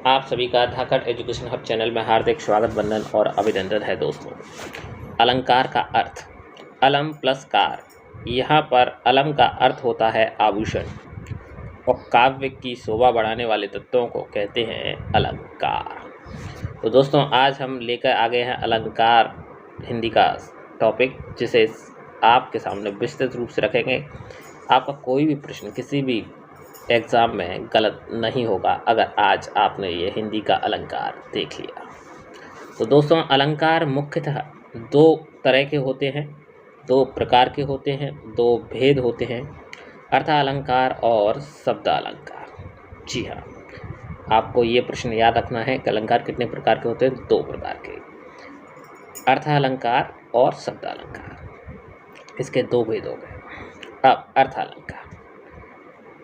आप सभी का धाकड़ एजुकेशन हब चैनल में हार्दिक स्वागत, वंदन और अभिनंदन है। दोस्तों, अलंकार का अर्थ अलम प्लस कार। यहाँ पर अलम का अर्थ होता है आभूषण और काव्य की शोभा बढ़ाने वाले तत्वों को कहते हैं अलंकार। तो दोस्तों, आज हम लेकर आ गए हैं अलंकार हिंदी का टॉपिक, जिसे आपके सामने विस्तृत रूप से रखेंगे। आपका कोई भी प्रश्न किसी भी एग्ज़ाम में गलत नहीं होगा अगर आज आपने ये हिंदी का अलंकार देख लिया। तो दोस्तों, अलंकार मुख्यतः दो तरह के होते हैं, दो प्रकार के होते हैं, दो भेद होते हैं, अर्थालंकार और शब्दालंकार। जी हाँ, आपको ये प्रश्न याद रखना है कि अलंकार कितने प्रकार के होते हैं? दो प्रकार के, अर्थालंकार और शब्दालंकार। इसके दो भेद हो गए। अब अर्थालंकार,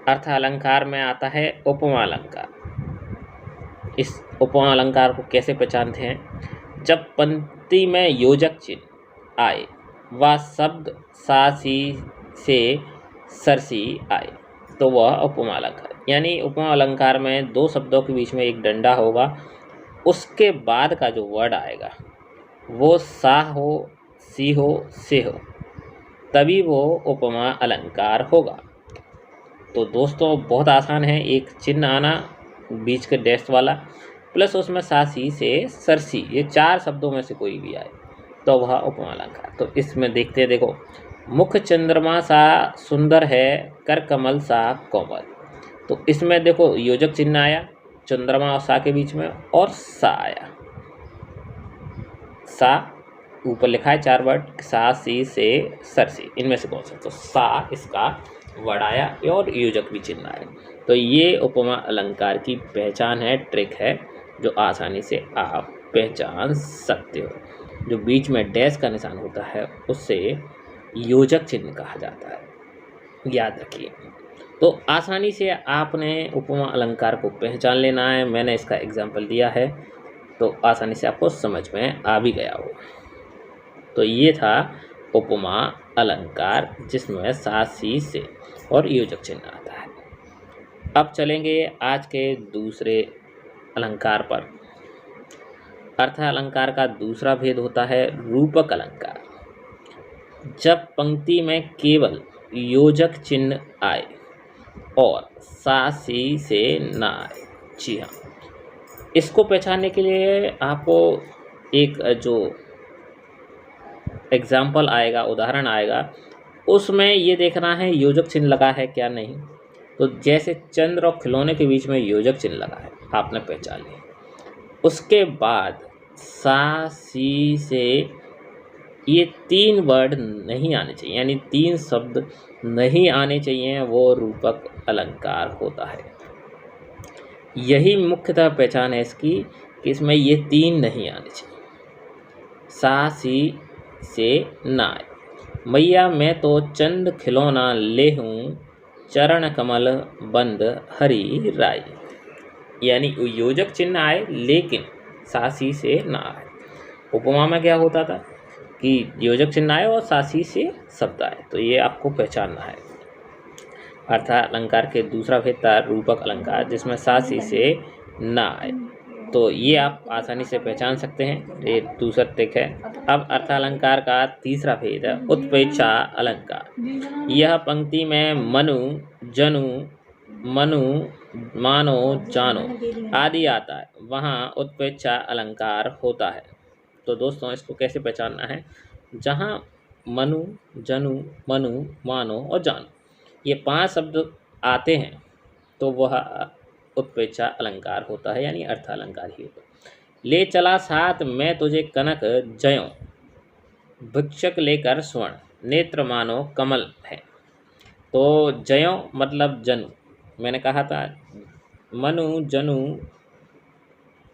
अर्थ अलंकार में आता है उपमा अलंकार। इस उपमा अलंकार को कैसे पहचानते हैं? जब पंक्ति में योजक चिन्ह आए व शब्द सासी से सरसी आए तो वह उपमा अलंकार। यानी उपमा अलंकार में दो शब्दों के बीच में एक डंडा होगा, उसके बाद का जो वर्ड आएगा वो सा हो, सी हो, से हो, तभी वो उपमा अलंकार होगा। तो दोस्तों, बहुत आसान है। एक चिन्ह आना बीच के डैश वाला, प्लस उसमें सासी से सरसी, ये चार शब्दों में से कोई भी आए तो वह उपमा अलंकार। तो इसमें देखते हैं, देखो, मुख चंद्रमा सा सुंदर है, कर कमल सा कोमल। तो इसमें देखो योजक चिन्ह आया चंद्रमा और सा के बीच में, और सा आया। सा ऊपर लिखा है चार वर्ड, सा सी से सरसी, इनमें से कौन सा? तो सा इसका वर्ड आया और योजक भी चिन्ह आया। तो ये उपमा अलंकार की पहचान है, ट्रिक है, जो आसानी से आप पहचान सकते हो। जो बीच में डैश का निशान होता है उससे योजक चिन्ह कहा जाता है, याद रखिए। तो आसानी से आपने उपमा अलंकार को पहचान लेना है। मैंने इसका एग्जाम्पल दिया है तो आसानी से आपको समझ में आ भी गया हो। तो ये था उपमा अलंकार, जिसमें सा सी से और योजक चिन्ह आता है। अब चलेंगे आज के दूसरे अलंकार पर। अर्थ अलंकार का दूसरा भेद होता है रूपक अलंकार। जब पंक्ति में केवल योजक चिन्ह आए और सा सी से ना आए। जी हाँ, इसको पहचानने के लिए आपको एक जो एग्जाम्पल आएगा, उदाहरण आएगा, उसमें ये देखना है योजक चिन्ह लगा है क्या नहीं। तो जैसे चंद्र और खिलौने के बीच में योजक चिन्ह लगा है, आपने पहचान लिया। उसके बाद सा सी से ये तीन वर्ड नहीं आने चाहिए, यानी तीन शब्द नहीं आने चाहिए, वो रूपक अलंकार होता है। यही मुख्यतः पहचान है इसकी कि इसमें ये तीन नहीं आने चाहिए। सा सी से ना आए। मैया मैं तो चंद खिलौना ले हूँ, चरण कमल बंद हरी राई। यानी योजक चिन्ह आए लेकिन सासी से ना आए। उपमा में क्या होता था कि योजक चिन्ह आए और सासी से शब्द आए। तो ये आपको पहचानना है। अर्थात अलंकार के दूसरा भेद था रूपक अलंकार, जिसमें सासी से ना आए। तो ये आप आसानी से पहचान सकते हैं, ये दूसरा ट्रिक है। अब अर्थालंकार का तीसरा भेद है उत्प्रेक्षा अलंकार। यह पंक्ति में मनु, जनु, मनु, मानो, जानो आदि आता है, वहाँ उत्प्रेक्षा अलंकार होता है। तो दोस्तों, इसको कैसे पहचानना है? जहाँ मनु, जनु, मनु, मानो और जानो ये पांच शब्द आते हैं तो वह उत्प्रेक्षा अलंकार होता है, यानी अर्थालंकार ही होता है। ले चला साथ मैं तुझे कनक जयों, भिक्षक लेकर स्वर्ण, नेत्र मानो कमल है। तो जयों मतलब जनु, मैंने कहा था मनु, जनु,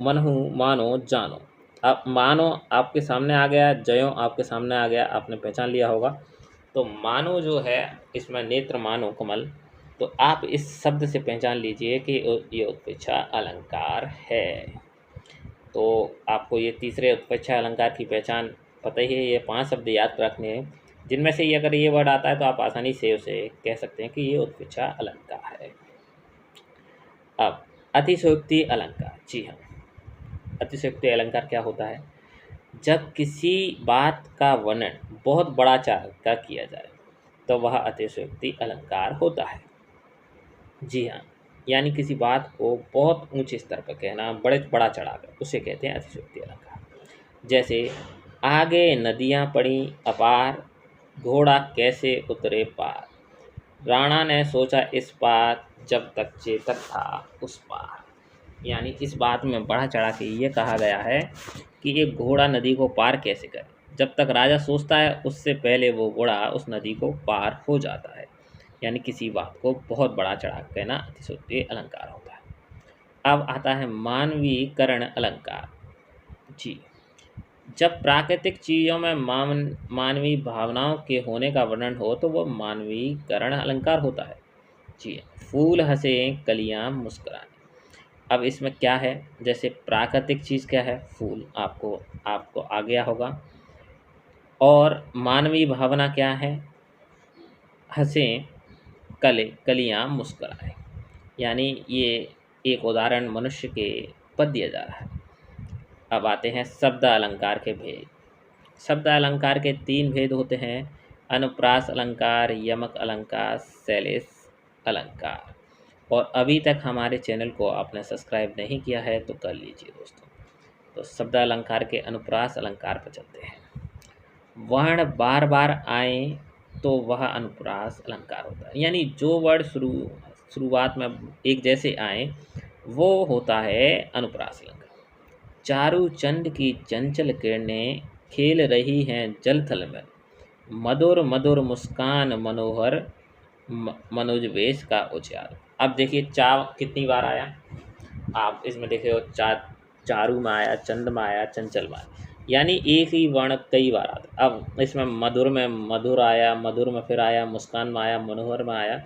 मनहु, मानो, जानो। अब मानो आपके सामने आ गया, जयों आपके सामने आ गया, आपने पहचान लिया होगा। तो मानो जो है, इसमें नेत्र मानो कमल, तो आप इस शब्द से पहचान लीजिए कि ये उत्प्रेक्षा अलंकार है। तो आपको ये तीसरे उत्प्रेक्षा अलंकार की पहचान पता ही है। ये पांच शब्द याद रखने हैं, जिनमें से ये अगर ये वर्ड आता है तो आप आसानी से उसे कह सकते हैं कि ये उत्प्रेक्षा अलंकार है। अब अतिशयोक्ति अलंकार। जी हाँ, अतिशयोक्ति अलंकार क्या होता है? जब किसी बात का वर्णन बहुत बड़ा चाहकर किया जाए तो वह अतिशयोक्ति अलंकार होता है। जी हाँ, यानी किसी बात को बहुत ऊंचे स्तर पर कहना, बड़ा चढ़ाकर, उसे कहते हैं अतिशयोक्ति अलंकार। जैसे आगे नदियाँ पड़ी अपार, घोड़ा कैसे उतरे पार, राणा ने सोचा इस पार, जब तक चेतक था उस पार। यानी इस बात में बढ़ा चढ़ा के ये कहा गया है कि एक घोड़ा नदी को पार कैसे करे। जब तक राजा सोचता है उससे पहले वो घोड़ा उस नदी को पार हो जाता है। यानी किसी बात को बहुत बड़ा चढ़ा के कहना अतिशयोक्ति अलंकार होता है। अब आता है मानवीकरण अलंकार। जी, जब प्राकृतिक चीज़ों में मानवीय भावनाओं के होने का वर्णन हो तो वह मानवीकरण अलंकार होता है। जी, फूल हंसे कलियां मुस्कुराए। अब इसमें क्या है? जैसे प्राकृतिक चीज़ क्या है? फूल, आपको आ गया होगा। और मानवीय भावना क्या है? हंसे कलियां मुस्कुराए। यानी ये एक उदाहरण मनुष्य के पर दिया जा रहा है। अब आते हैं शब्द अलंकार के भेद। शब्द अलंकार के 3 भेद होते हैं: अनुप्रास अलंकार, यमक अलंकार, शैलेश अलंकार। और अभी तक हमारे चैनल को आपने सब्सक्राइब नहीं किया है तो कर लीजिए दोस्तों। तो शब्द अलंकार के अनुप्रास अलंकार पर चलते हैं। वर्ण बार बार आए तो वह अनुप्रास अलंकार होता है। यानी जो वर्ण शुरुआत में एक जैसे आए वो होता है अनुप्रास अलंकार। चारू चंद की चंचल किरणें खेल रही हैं जल थल में, मधुर मधुर मुस्कान मनोहर मनोज वेश का उजियार। अब देखिए चा कितनी बार आया, आप इसमें देखिए चारू में आया, चंद में आया, चंचल में आया। यानी एक ही वर्ण कई बार आता। अब इसमें मधुर में मधुर आया, मधुर में फिर आया, मुस्कान में आया, मनोहर में आया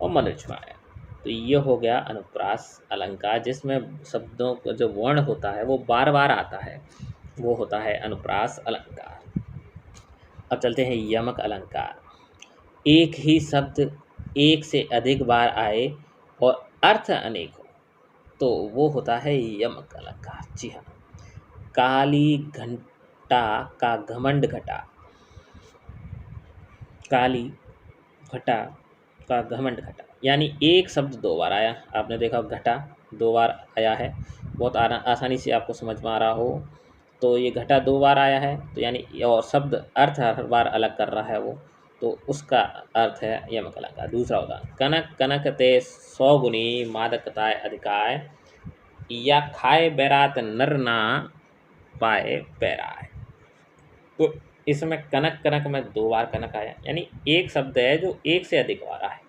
और मनोज में आया। तो ये हो गया अनुप्रास अलंकार, जिसमें शब्दों का जो वर्ण होता है वो बार बार आता है, वो होता है अनुप्रास अलंकार। अब चलते हैं यमक अलंकार। एक ही शब्द एक से अधिक बार आए और अर्थ अनेक हो तो वो होता है यमक अलंकार। जी हाँ, काली घंटा का घमंड घटा, काली घटा का घमंड घटा। यानी एक शब्द 2 बार आया। आपने देखा घटा 2 बार आया है, बहुत आसानी से आपको समझ में आ रहा हो। तो ये घटा 2 बार आया है, तो यानी और शब्द अर्थ हर बार अलग कर रहा है वो, तो उसका अर्थ है यमक अलंकार। दूसरा उदाहरण, कनक कनक ते 100 गुनी मादकताय अधिकाय, या खाए बैरात नर ना पाए पैराय। तो इसमें कनक कनक में 2 बार कनक आया। यानी एक शब्द है जो एक से अधिक बार आया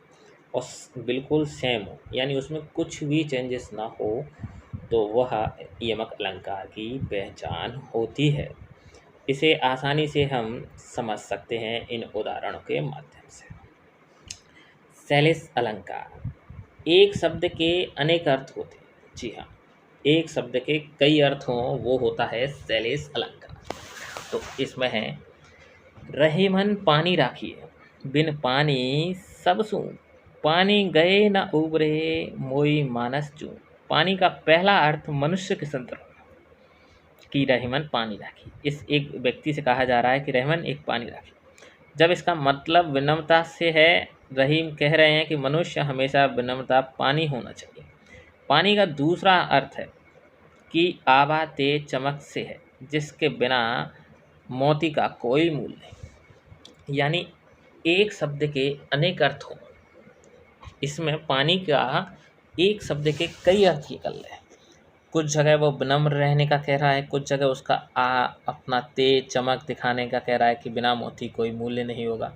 और बिल्कुल सेम हो, यानी उसमें कुछ भी चेंजेस ना हो, तो वह यमक अलंकार की पहचान होती है। इसे आसानी से हम समझ सकते हैं इन उदाहरणों के माध्यम से। शैलेश अलंकार, एक शब्द के अनेक अर्थ होते हैं। जी हाँ, एक शब्द के कई अर्थ हों वो होता है शैलेश अलंकार। तो इसमें है, रहे मन पानी राखिए, बिन पानी सब सूं, पानी गए न उबरे मोई मानस चूं। पानी का पहला अर्थ मनुष्य के संदर्भ कि रहमन पानी राखी। इस एक व्यक्ति से कहा जा रहा है कि रहमन एक पानी राखी। जब इसका मतलब विनम्रता से है, रहीम कह रहे हैं कि मनुष्य हमेशा विनम्रता पानी होना चाहिए। पानी का दूसरा अर्थ है कि आभा तेज चमक से है, जिसके बिना मोती का कोई मूल्य नहीं। यानी एक शब्द के अनेक अर्थ हों, इसमें पानी का एक शब्द के कई अर्थ निकल रहे हैं। कुछ जगह वो विनम्र रहने का कह रहा है, कुछ जगह उसका अपना तेज चमक दिखाने का कह रहा है कि बिना मोती कोई मूल्य नहीं होगा।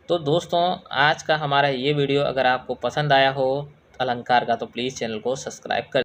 तो दोस्तों, आज का हमारा ये वीडियो अगर आपको पसंद आया हो अलंकार का तो प्लीज़ चैनल को सब्सक्राइब कर